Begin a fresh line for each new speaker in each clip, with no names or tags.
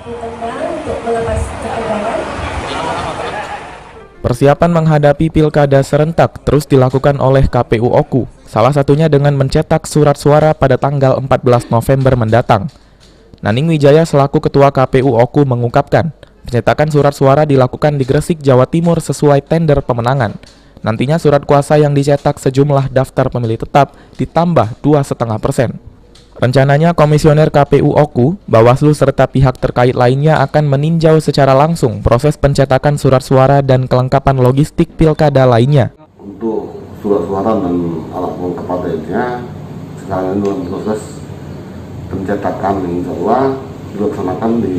ditendang untuk melepas ketegangan.
Persiapan menghadapi pilkada serentak terus dilakukan oleh KPU Oku, salah satunya dengan mencetak surat suara pada tanggal 14 November mendatang. Naning Wijaya selaku Ketua KPU Oku mengungkapkan, pencetakan surat suara dilakukan di Gresik, Jawa Timur sesuai tender pemenangan. Nantinya surat kuasa yang dicetak sejumlah daftar pemilih tetap ditambah 2,5%. Rencananya Komisioner KPU Oku, Bawaslu serta pihak terkait lainnya akan meninjau secara langsung proses pencetakan surat suara dan kelengkapan logistik pilkada lainnya.
Untuk surat suara dan alat kelengkap lainnya sekarang ini dalam proses pencetakan yang insya Allah dilaksanakan di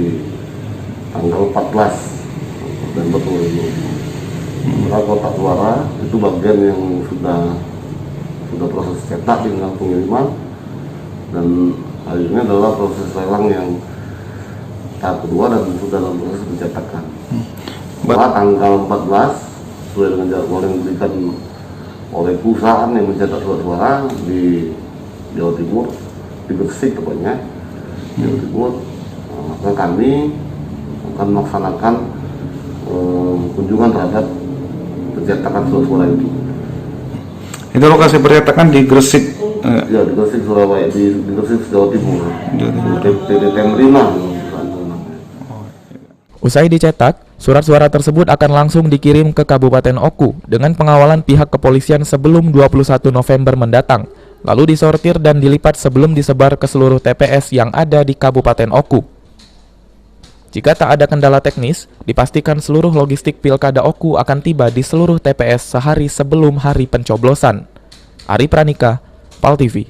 tanggal 14 November 2020. Kotak suara itu bagian yang sudah proses cetak tinggal pengiriman. Dan hari ini adalah proses lelang yang tahap kedua dan sudah dalam proses pencetakan. Setelah tanggal 14 sesuai dengan jadwal yang diberikan oleh perusahaan yang mencetak surat suara di Jawa Timur, di Gresik tepatnya, Jawa Timur, maka kami akan melaksanakan kunjungan terhadap pencetakan surat suara itu.
Itu lokasi pencetakan di Gresik.
Ya, di Gresik Surabaya, di Gresik Jawa Timur. TTM 5.
Usai dicetak, surat suara tersebut akan langsung dikirim ke Kabupaten Oku dengan pengawalan pihak kepolisian sebelum 21 November mendatang, lalu disortir dan dilipat sebelum disebar ke seluruh TPS yang ada di Kabupaten Oku. Jika tak ada kendala teknis, dipastikan seluruh logistik Pilkada Oku akan tiba di seluruh TPS sehari sebelum hari pencoblosan. Ari Pranika, PAL TV.